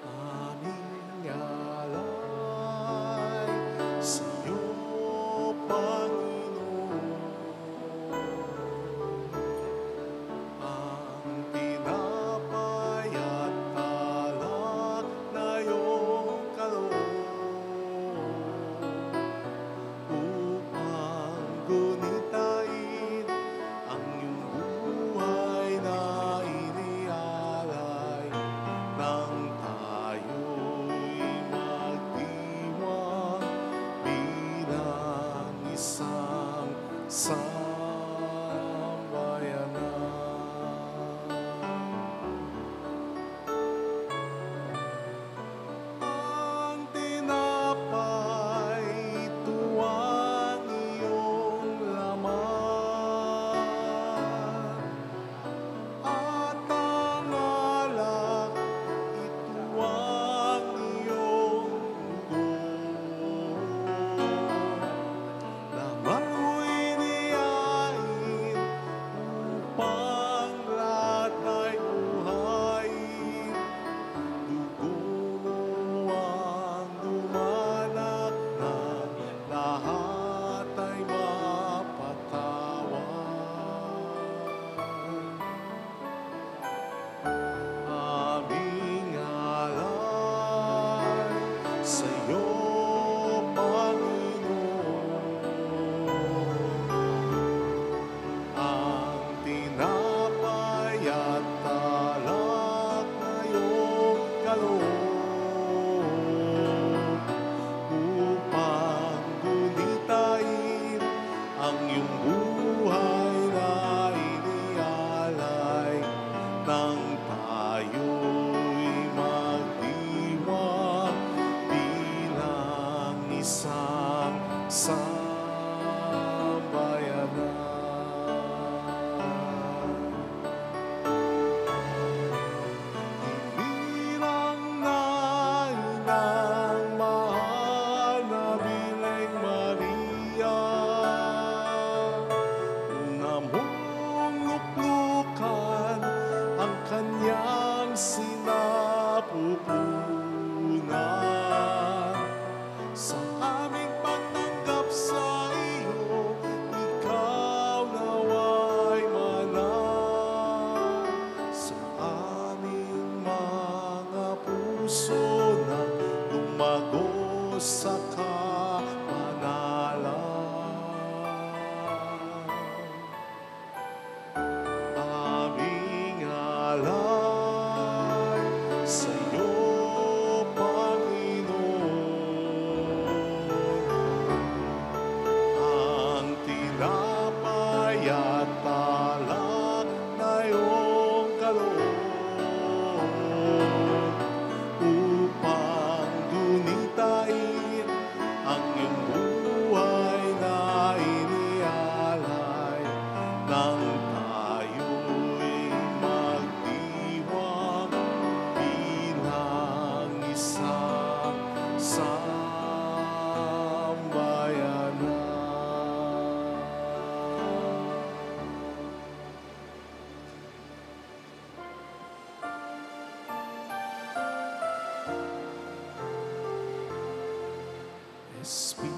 Aming alay sa'yo, Panginoon, ang tinapay at alak na iyong kaloob, upang gunitain ang iyong buhay na inialay nang tayo'y magdiwang bilang isang sambayanan. Ang tinapay, tuwang iyong laman, at ang alak, ito ang iyong dugo. Naman mo'y niyain upang lahat ay buhayin. Dugo mo ang dumanak na lahat ay mapatawan. Aming alay sa'yo, Panginoon, ang tinapay at alak na iyong kaloob, upang gunitain ang iyong buhay na inialay nang tayo'y magdiwang bilang isang sambayanan. Bilang nainang mahal na Birheng Maria, una mong luklukan ang kanyang sinapupunan. Sa aming pagtanggap sa iyo, ikaw nawa'y manan sa aming mga puso na lumago sa kamanalan. Aming alay sa'yo, Panginoon, ang tinapay at alak na iyong kaloob, upang gunitain ang iyong buhay na inialay nang tayo'y magdiwang bilang isang sambayanan. Espiritu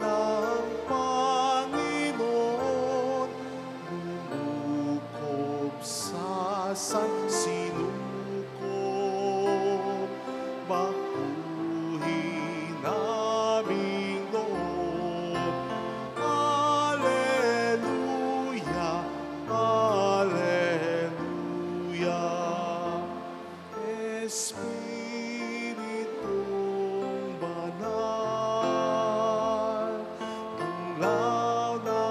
ng Panginoon, lumukob sa sansinukob, bakuhin naming loob. Alleluia, Alleluia. Espiritong banal, tanglaw na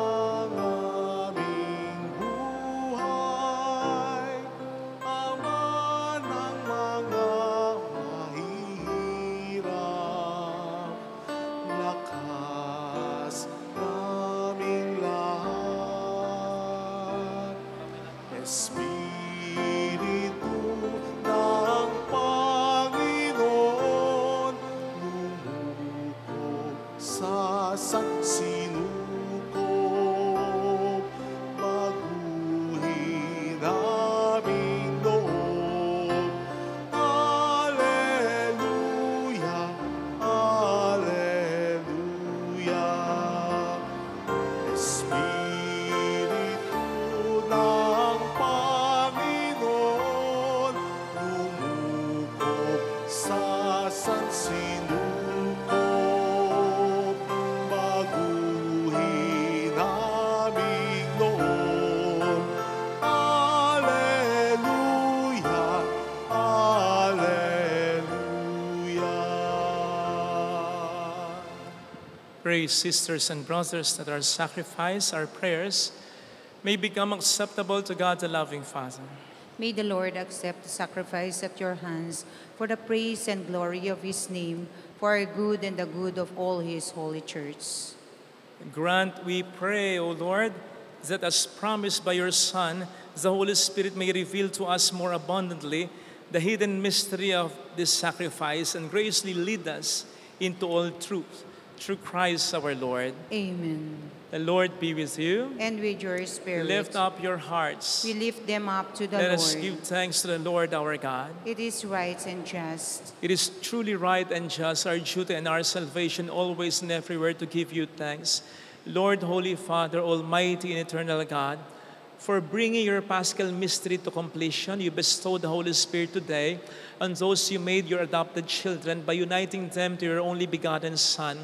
pray, sisters and brothers, that our sacrifice, our prayers, may become acceptable to God, the loving Father. May the Lord accept the sacrifice at your hands for the praise and glory of his name, for our good and the good of all his holy church. Grant, we pray, O Lord, that as promised by your Son, the Holy Spirit may reveal to us more abundantly the hidden mystery of this sacrifice and graciously lead us into all truth. Through Christ our Lord. Amen. The Lord be with you. And with your spirit. Lift up your hearts. We lift them up to the Let Lord. us give thanks to the Lord our God. It is right and just. It is truly right and just, our duty and our salvation, always and everywhere to give you thanks. Lord, Holy Father, Almighty and Eternal God, for bringing your Paschal mystery to completion, you bestowed the Holy Spirit today on those you made your adopted children by uniting them to your only begotten Son.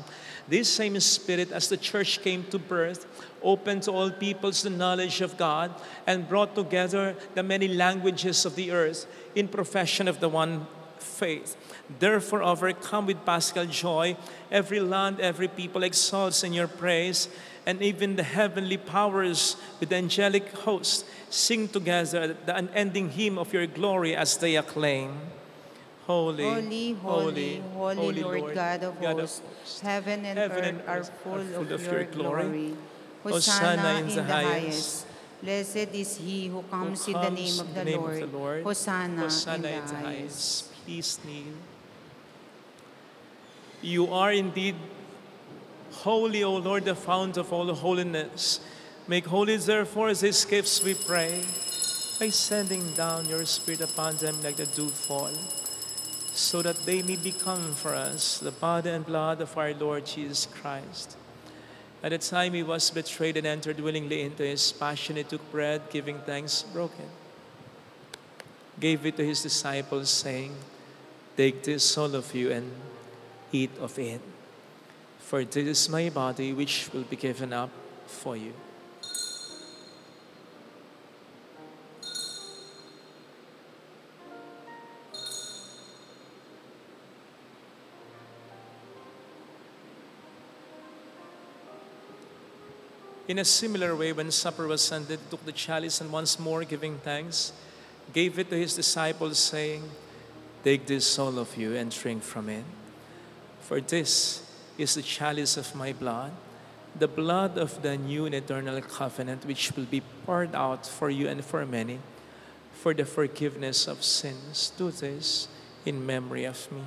This same Spirit, as the Church came to birth, opened to all peoples the knowledge of God and brought together the many languages of the earth in profession of the one faith. Therefore, overcome with paschal joy, every land, every people exalts in your praise, and even the heavenly powers with the angelic host sing together the unending hymn of your glory as they acclaim. Holy, Holy, holy, holy, Lord God of hosts, heaven and earth are full of your glory. Hosanna in the highest. Blessed is he who comes in the name of the Lord. Hosanna in the highest. Please kneel. You are indeed holy, O Lord, the fount of all holiness. Make holy, therefore, these gifts, we pray, by sending down your Spirit upon them like the dewfall, so that they may become for us the body and blood of our Lord Jesus Christ. At the time he was betrayed and entered willingly into his passion, he took bread, giving thanks, broke it, gave it to his disciples, saying, "Take this, all of you, and eat of it. For this is my body, which will be given up for you." In a similar way, when supper was ended, he took the chalice and once more giving thanks, gave it to his disciples, saying, "Take this, all of you, and drink from it. For this is the chalice of my blood, the blood of the new and eternal covenant, which will be poured out for you and for many, for the forgiveness of sins. Do this in memory of me."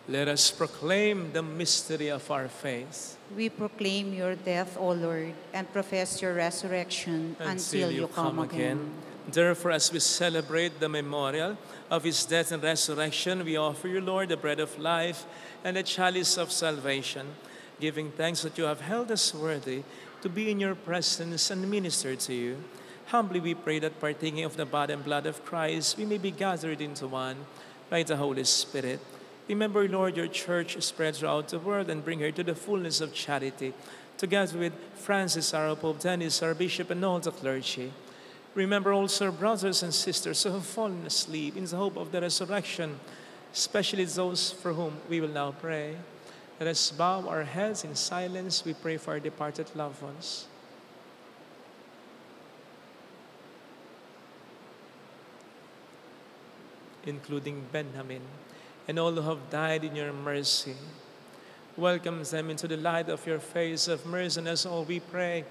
Let us proclaim the mystery of our faith. We proclaim your death, O Lord, and profess your resurrection until you come again. Therefore, as we celebrate the memorial of his death and resurrection, we offer you, Lord, the bread of life and the chalice of salvation, giving thanks that you have held us worthy to be in your presence and minister to you. Humbly we pray that, partaking of the body and blood of Christ, we may be gathered into one by the Holy Spirit. Remember, Lord, your church spread throughout the world and bring her to the fullness of charity, together with Francis, our Pope, Dennis, our Bishop, and all the clergy. Remember also our brothers and sisters who have fallen asleep in the hope of the resurrection, especially those for whom we will now pray. Let us bow our heads in silence. We pray for our departed loved ones. Including Benjamin, and all who have died in your mercy. Welcome them into the light of your face of mercy, and as all we pray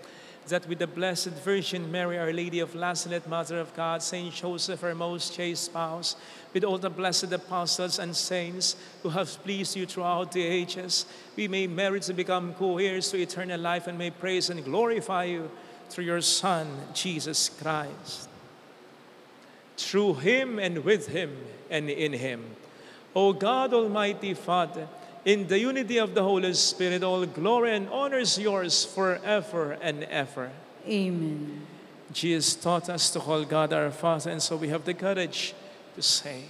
that with the Blessed Virgin Mary, Our Lady of Lazaret, Mother of God, Saint Joseph, our most chaste spouse, with all the blessed apostles and saints who have pleased you throughout the ages, we may merit to become co-heirs to eternal life and may praise and glorify you through your Son, Jesus Christ. Through him and with him and in him, O God, Almighty Father, in the unity of the Holy Spirit, all glory and honor is yours forever and ever. Amen. Jesus taught us to call God our Father, and so we have the courage to say,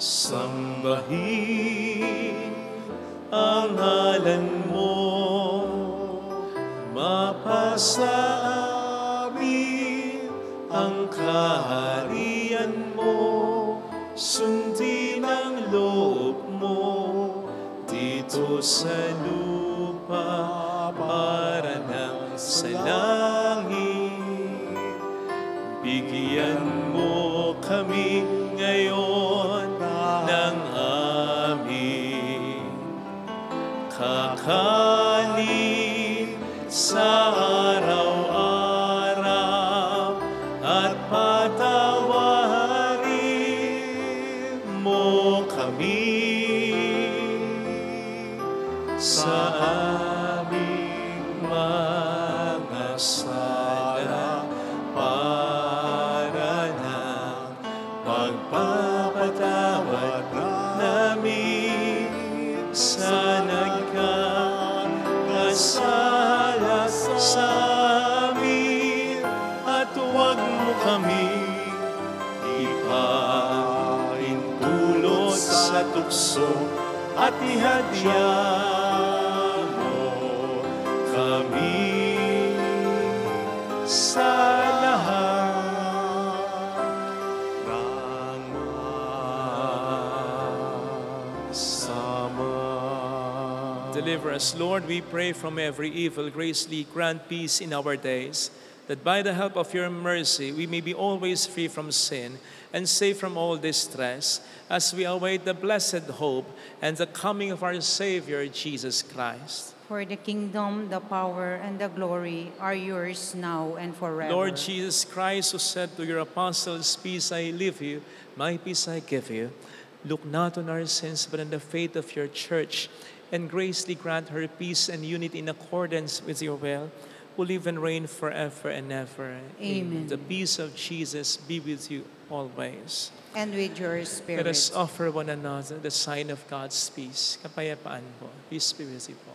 Sambahin ang ngalan mo, mapasa amin ang kaharian mo, sundin ang loob mo dito sa lupa para nang sa langit. Bigyan mo kami ngayon ng aming kakanin sa araw-araw at patawarin mo kami sa aming mga sala para ng pagpapatawad namin sa nagkakasala sa amin, at huwag mo kami ipahintulot sa tukso at ihadya mo kami sa lahat ng masama. Deliver us, Lord, we pray, from every evil. Graciously grant peace in our days, that by the help of your mercy we may be always free from sin and safe from all distress, as we await the blessed hope and the coming of our Savior, Jesus Christ. For the kingdom, the power, and the glory are yours now and forever. Lord Jesus Christ, who said to your apostles, "Peace I leave you, my peace I give you," look not on our sins, but on the faith of your church, and graciously grant her peace and unity in accordance with your will, who live and reign forever and ever. Amen. The peace of Jesus be with you always. And with your spirit. Let us offer one another the sign of God's peace. Kapayapaan po. Peace be with you po.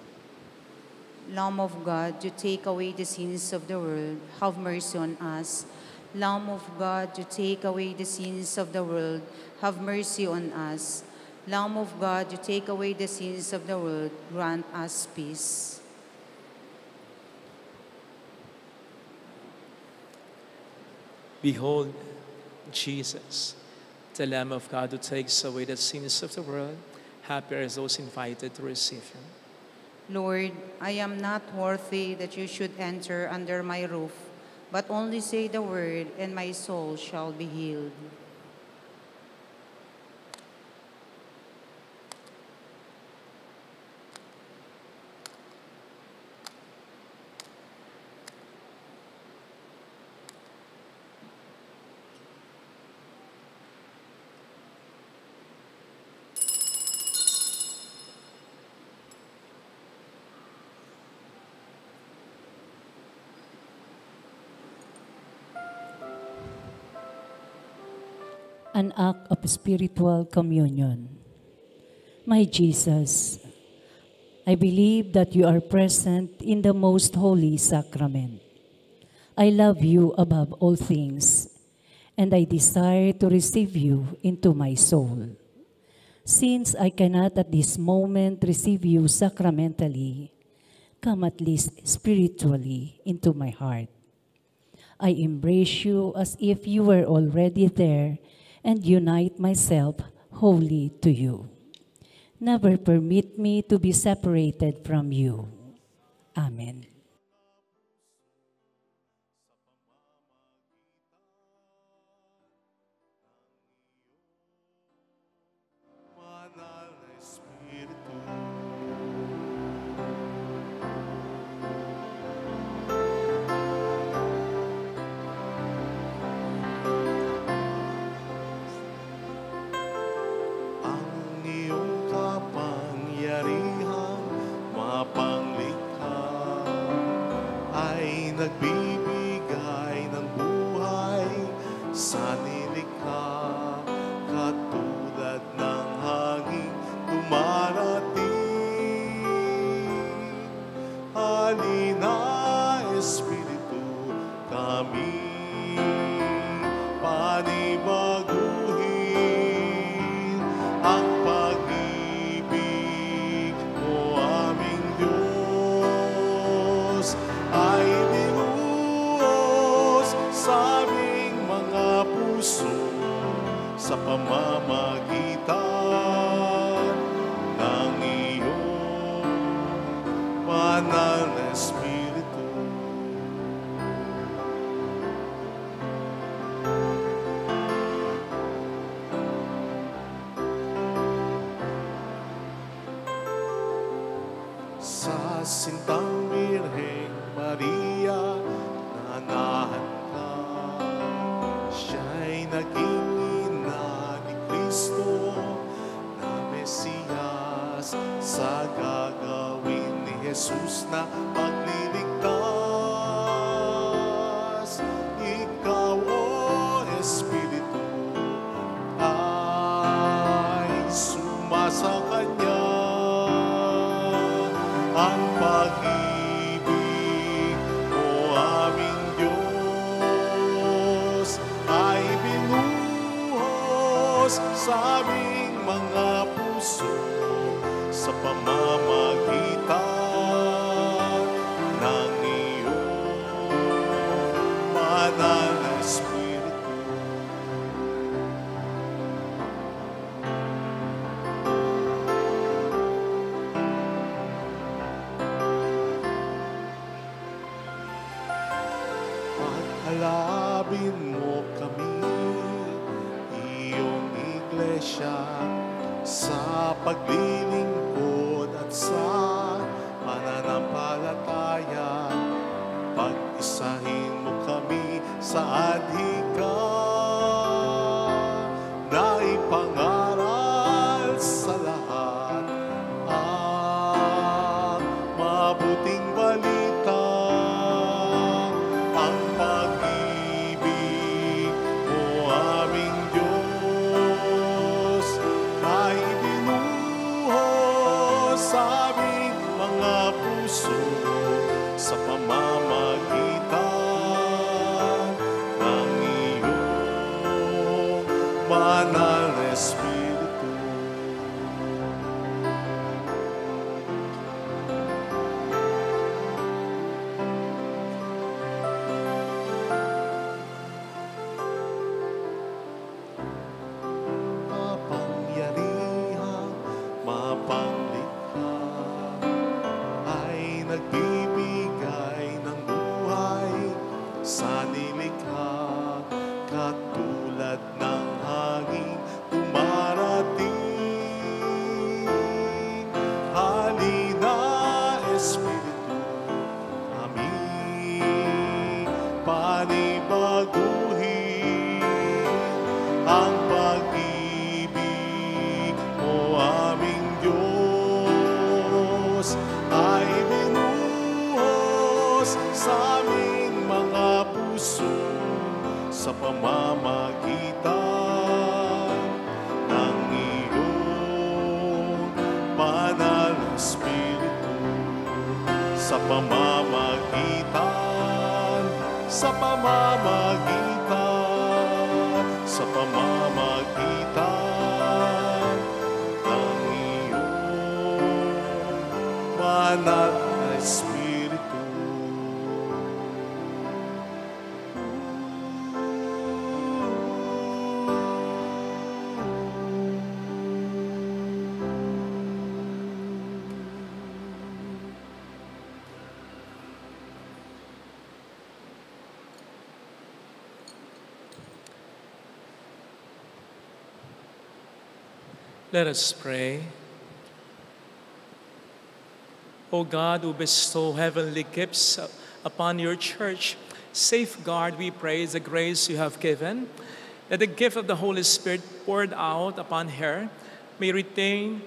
Lamb of God, you take away the sins of the world, have mercy on us. Lamb of God, you take away the sins of the world, have mercy on us. Lamb of God, you take away the sins of the world, grant us peace. Behold, Jesus, the Lamb of God who takes away the sins of the world. Happy are those invited to receive him. Lord, I am not worthy that you should enter under my roof, but only say the word, and my soul shall be healed. An act of spiritual communion. My Jesus, I believe that you are present in the most holy sacrament. I love you above all things, and I desire to receive you into my soul. Since I cannot at this moment receive you sacramentally, come at least spiritually into my heart. I embrace you as if you were already there and unite myself wholly to you. Never permit me to be separated from you. Amen. Banal na Espiritu, ang iyong kapangyarihan mapanglikha sa pamamagitan ng iyong banal na Espiritu. Sa sintang Birheng Maria, nanahan ka. Siya'y naging ina ni Kristo na Mesiyas, sa gagawin ni Jesus na magliligtas. Ikaw, o Espiritu, ay sumasa Kanya. Ang pag-ibig mo aming Diyos ay binuhos sa aming mga puso sa pamamagitan ng iyong banal na Espiritu. Pagkalabin mo kami, iyong iglesia, sa paglilingkod at sa pananampalataya. Pag-isahin mo kami sa adhika na ipangaral sa lahat ang mabuting balita. Ang pag-ibig mo aming Diyos ay binuhos sa aming mga puso sa pamamagitan ng iyong banal na Espiritu. Mapangyarihan, mapanglikha, ay nagbibigay ng buhay sa nilikha, katulad ng hangin dumarating. Halina, Espiritu, aming panibaguhin. Ang pag-ibig mo aming Diyos ay binuhos sa aming mga puso sa pamamagitan ng iyong banal na Espiritu. Sa pamamagitan, sa pamamagitan, sa pamamagitan ng iyong banal na Espiritu. Let us pray. O God, who bestow heavenly gifts upon your church, safeguard, we pray, the grace you have given, that the gift of the Holy Spirit poured out upon her may retain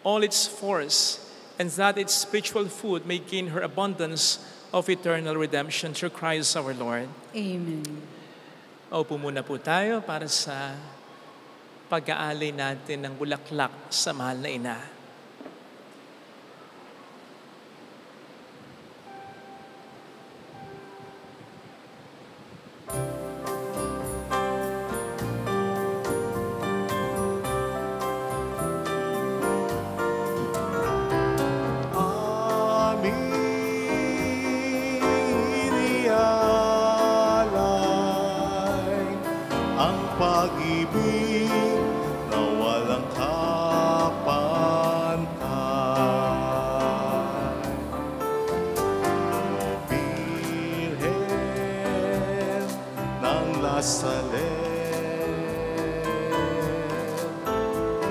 all its force, and that its spiritual food may gain her abundance of eternal redemption through Christ our Lord. Amen. Maupo muna po tayo para sa pag-aalay natin ng bulaklak sa mahal na ina. Ang pag pag-ibig na walang kapantay. O Birhen ng Nazaret,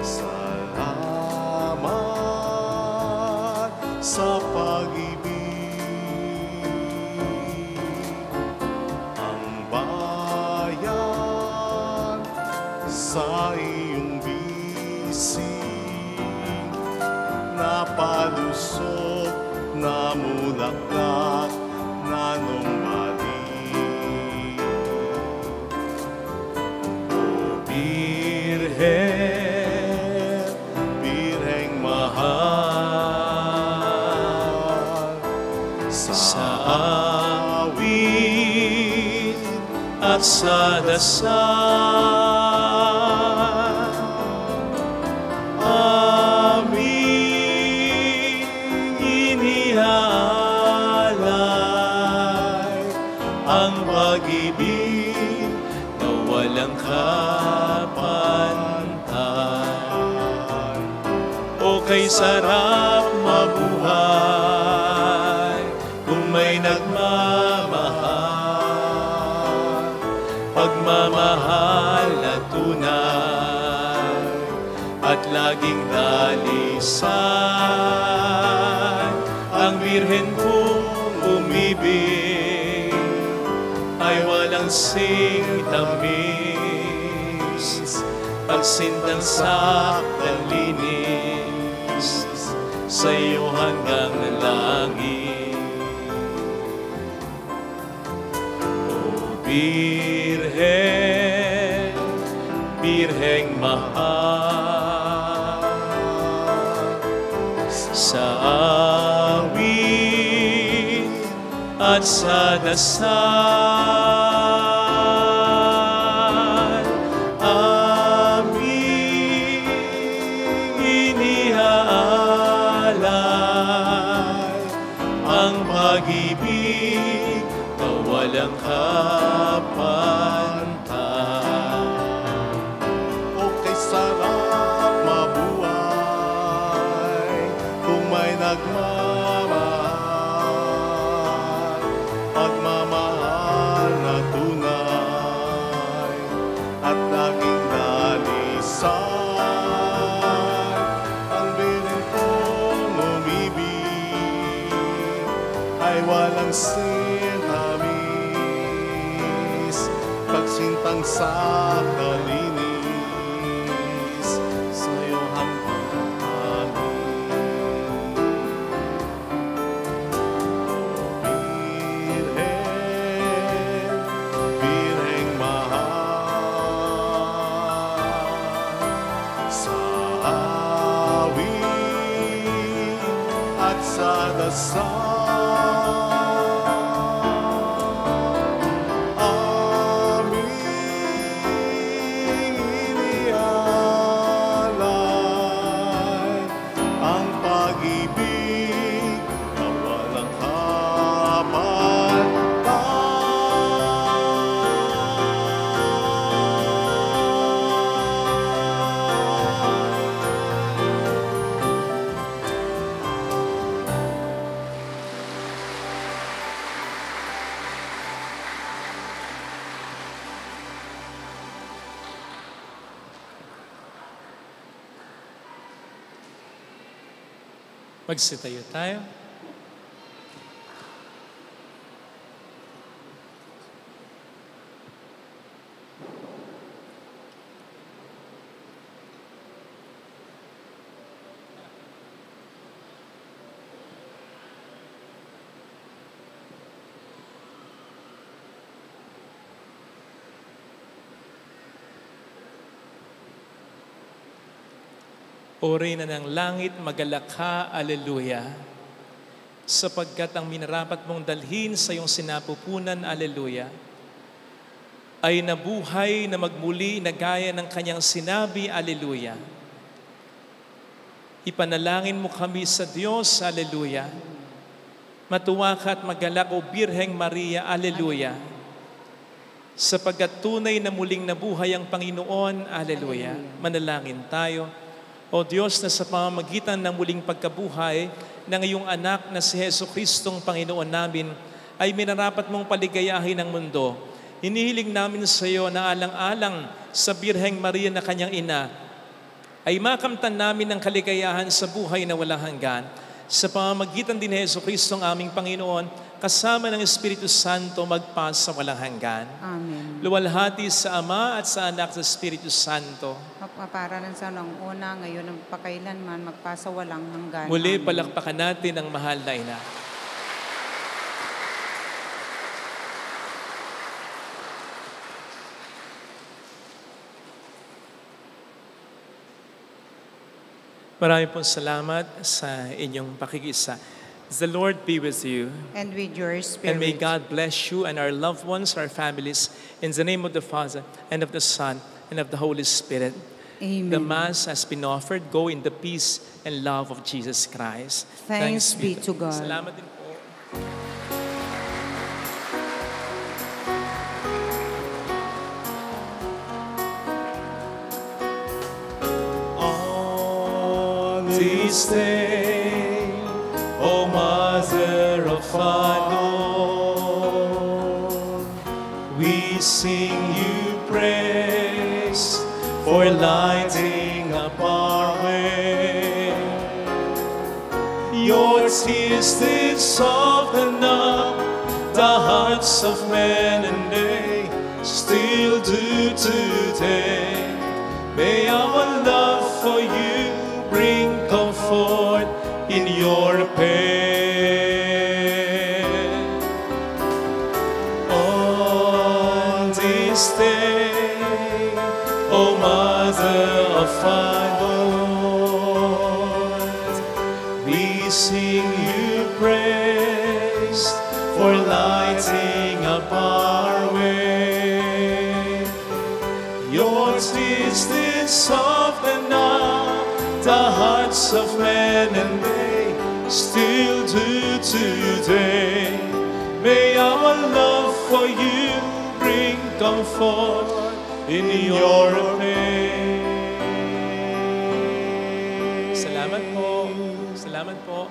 salamat sa pag-ibig. Ang bayan sa iyong bisig, napalusot, namulaklak, nanumbalik. O Birhen, Birheng mahal, sa awit at sa dasal, aming inihalay ang pag-ibig na walang kapantay. O kay sarap mabuhay kung may nagmamahal, pagmamahal na tunay at laging dalisan. Ang Birhen kong umibig ay walang singtamis, pagsintang sa linis sa iyo hanggang langit. O Birhen, Birheng mahal, sa awit at sa dasal, aming iniaalay ang pag-ibig na walang kapantay. O kay sarap mabuhay kung may nagmamahal, pagmamahal na tunay at laging dalisan. Ang Birhen kong umibig ay walang sintamis, pagsintang sa kalinis sa'yo hanggang langit. O Birhen, Birheng mahal, sa awit at sa dasal, ang pag-ibig na walang Magsitayo tayo. O Reyna ng Langit, magalak ka, Aleluya. Sapagkat ang minarapat mong dalhin sa iyong sinapupunan, Aleluya, ay nabuhay na magmuli na gaya ng kanyang sinabi, Aleluya. Ipanalangin mo kami sa Diyos, Aleluya. Matuwa ka at magalak, O Birheng Maria, Aleluya. sapagkat tunay na muling nabuhay ang Panginoon. Alleluia. Manalangin tayo. O Diyos, na sa pamamagitan ng muling pagkabuhay ng iyong anak na si Hesus Kristong Panginoon namin, ay minarapat mong paligayahin ang mundo. Hinihiling namin sa iyo na alang-alang sa Birheng Maria na kanyang ina, ay makamtan namin ang kaligayahan sa buhay na walang hanggan. Sa pamamagitan din ni Hesus Kristo ang aming Panginoon, kasama ng Espiritu Santo, magpas sa walang hanggan. Amen. Luwalhati sa Ama at sa Anak sa Espiritu Santo. Mapaparalan sa nang una, ngayon ang pakailanman, magpasa walang hanggan. Muli, Amen. palakpakan natin ang mahal na ina. Maraming pong salamat sa inyong pakikisa. The Lord be with you. And with your spirit. And may God bless you and our loved ones, our families, in the name of the Father, and of the Son, and of the Holy Spirit. Amen. The Mass has been offered. Go in the peace and love of Jesus Christ. Thanks be to God. Salamat din po. This day, O Mother of our Lord, we sing you praise for lighting up our way. Your tears did soften up the hearts of men, and they still do today. May our love for you bring comfort in your pain. On this day, O Mother of our Lord, we sing you praise for lighting up our way. Your tears did soften up the hearts of men, and they still do today. May our love for you bring comfort in your pain. Salamat po. Salamat po.